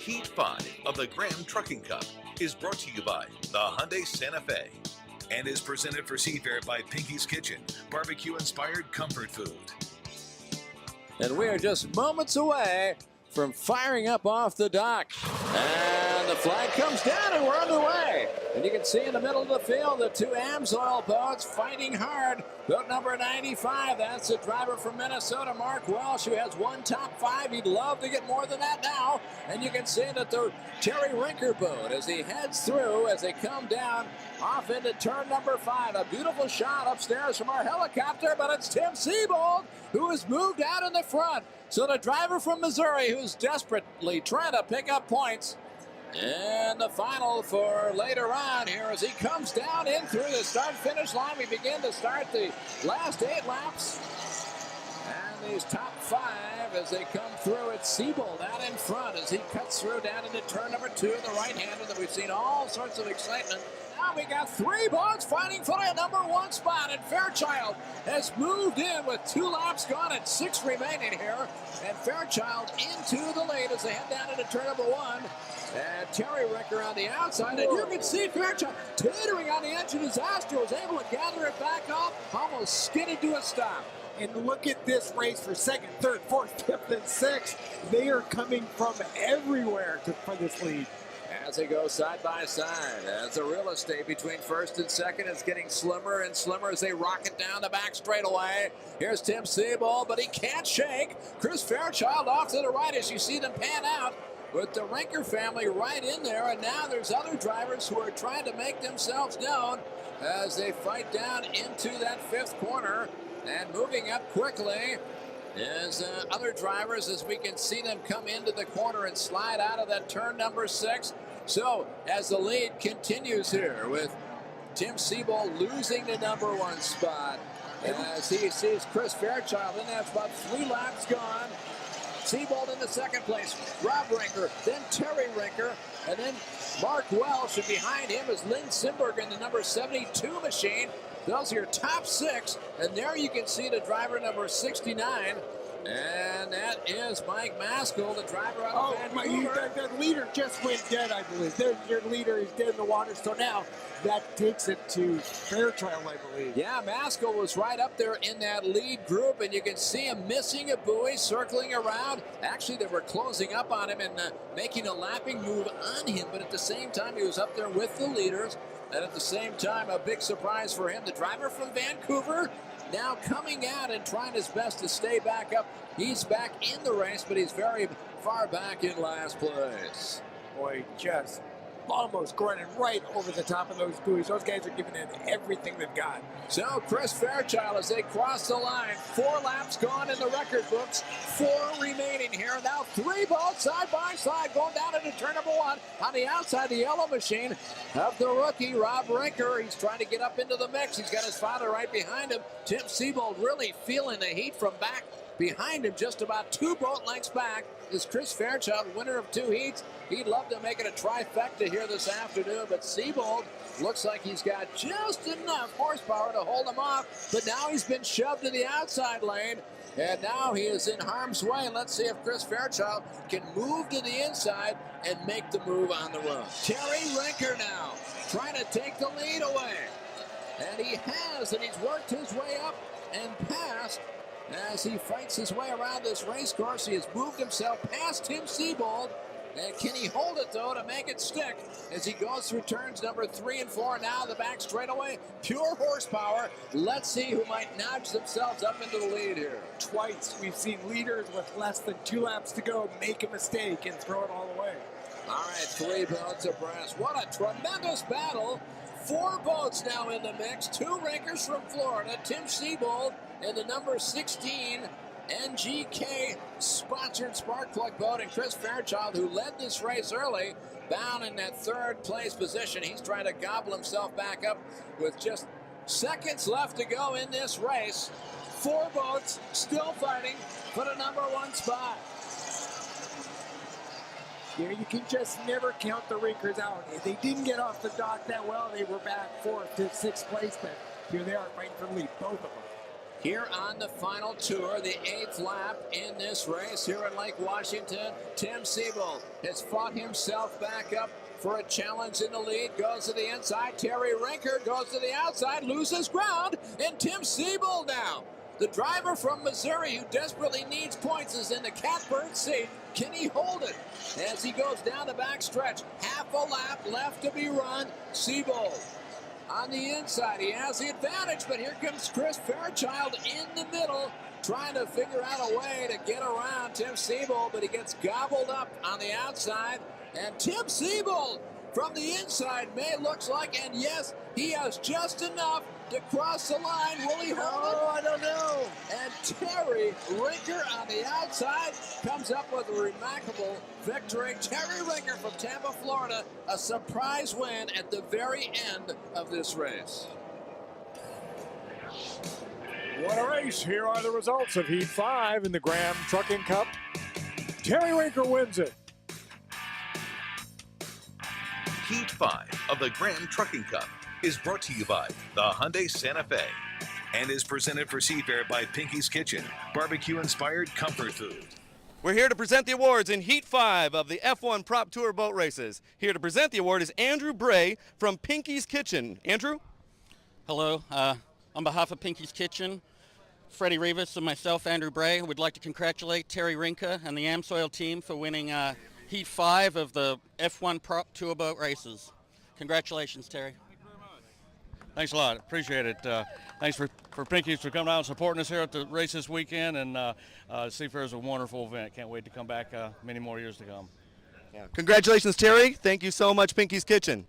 Heat 5 of the Grand Trucking Cup is brought to you by the Hyundai Santa Fe and is presented for Seafair by Pinky's Kitchen, barbecue-inspired comfort food. And we are just moments away from firing up off the dock. And the flag comes down and we're underway. And you can see in the middle of the field the two Amsoil boats fighting hard. Boat number 95, that's the driver from Minnesota, Mark Welsh, who has one top 5. He'd love to get more than that now. And you can see that the Terry Rinker boat, as he heads through, as they come down off into turn number 5. A beautiful shot upstairs from our helicopter, but it's Tim Seabold who has moved out in the front. So the driver from Missouri, who's desperately trying to pick up points, and the final for later on here as he comes down in through the start-finish line. We begin to start the last 8 laps. And these top 5 as they come through. It's Seabold out in front as he cuts through down into turn number 2, the right-hander that we've seen all sorts of excitement. Now we got 3 boats fighting for the number 1 spot, and Fairchild has moved in with 2 laps gone and 6 remaining here. And Fairchild into the lead as they head down into turn number 1. And Terry Ricker on the outside, and you can see Fairchild teetering on the edge of disaster, was able to gather it back up, almost skidded to a stop. And look at this race for 2nd, 3rd, 4th, 5th, and 6th. They are coming from everywhere for this lead. As they go side by side, as the real estate between 1st and 2nd is getting slimmer and slimmer as they rocket down the back straightaway. Here's Tim Seabold, but he can't shake. Chris Fairchild off to the right as you see them pan out, with the Rinker family right in there, and now there's other drivers who are trying to make themselves known as they fight down into that 5th corner. And moving up quickly is other drivers as we can see them come into the corner and slide out of that turn number 6. So as the lead continues here with Tim Seabold losing the number 1 spot as he sees Chris Fairchild in that spot, 3 laps gone. Seabold in the 2nd place, Rob Rinker, then Terry Rinker, and then Mark Welsh, and behind him is Lynn Simberg in the number 72 machine. Those are your top 6, and there you can see the driver number 69, and that is Mike Maskell, the driver out of Vancouver. Their leader just went dead, I believe. Their leader is dead in the water, so now that takes it to Fairchild, I believe. Yeah, Maskell was right up there in that lead group, and you can see him missing a buoy, circling around. Actually, they were closing up on him and making a lapping move on him, but at the same time, he was up there with the leaders. And at the same time, a big surprise for him. The driver from Vancouver now coming out and trying his best to stay back up. He's back in the race, but he's very far back in last place. Boy, just almost running right over the top of those buoys. Those guys are giving it everything they've got. So Chris Fairchild, as they cross the line, 4 laps gone in the record books, 4 remaining here. Now 3 boats side by side going down into turn number 1. On the outside, the yellow machine of the rookie, Rob Rinker. He's trying to get up into the mix. He's got his father right behind him. Tim Seabold really feeling the heat from back behind him, just about 2 boat lengths back, is Chris Fairchild, winner of 2 heats. He'd love to make it a trifecta here this afternoon, but Seabold looks like he's got just enough horsepower to hold him off, but now he's been shoved to the outside lane, and now he is in harm's way. Let's see if Chris Fairchild can move to the inside and make the move on the run. Terry Rinker now trying to take the lead away, and he has, and he's worked his way up and past. As he fights his way around this race course, he has moved himself past Tim Seabold. And can he hold it, though, to make it stick as he goes through turns number 3 and 4? Now the back straightaway, pure horsepower. Let's see who might notch themselves up into the lead here. Twice we've seen leaders with less than 2 laps to go make a mistake and throw it all away. All right, 3 boats abreast. What a tremendous battle. 4 boats now in the mix. 2 Rinkers from Florida, Tim Seabold and the number 16 NGK sponsored spark plug boat, and Chris Fairchild, who led this race early, bound in that 3rd place position. He's trying to gobble himself back up with just seconds left to go in this race. 4 boats still fighting for the number 1 spot. Yeah, you can just never count the Rinkers out. If they didn't get off the dock that well, they were back 4th to 6th place, but here they are fighting for the lead, both of them. Here on the final tour, the 8th lap in this race here in Lake Washington, Tim Siebel has fought himself back up for a challenge in the lead, goes to the inside. Terry Rinker goes to the outside, loses ground, and Tim Siebel now, the driver from Missouri who desperately needs points, is in the catbird seat. Can he hold it as he goes down the back stretch? Half a lap left to be run. Siebel on the inside, he has the advantage, but here comes Chris Fairchild in the middle, trying to figure out a way to get around Tim Siebel, but he gets gobbled up on the outside. And Tim Siebel from the inside, May looks like, and yes, he has just enough to cross the line. Will he hold it? Oh, I don't know. And Terry Rinker on the outside comes up with a remarkable victory. Terry Rinker from Tampa, Florida, a surprise win at the very end of this race. What a race. Here are the results of Heat 5 in the Graham Trucking Cup. Terry Rinker wins it. Heat 5 of the Graham Trucking Cup is brought to you by the Hyundai Santa Fe and is presented for Seafair by Pinky's Kitchen, barbecue-inspired comfort food. We're here to present the awards in Heat 5 of the F1 Prop Tour boat races. Here to present the award is Andrew Bray from Pinky's Kitchen. Andrew? Hello. On behalf of Pinky's Kitchen, Freddie Rivas and myself, Andrew Bray, would like to congratulate Terry Rinker and the Amsoil team for winning Heat 5 of the F1 Prop Tour boat races. Congratulations, Terry. Thanks a lot. Appreciate it. Thanks for Pinky's for coming out and supporting us here at the race this weekend. And Seafair is a wonderful event. Can't wait to come back many more years to come. Congratulations, Terry. Thank you so much, Pinky's Kitchen.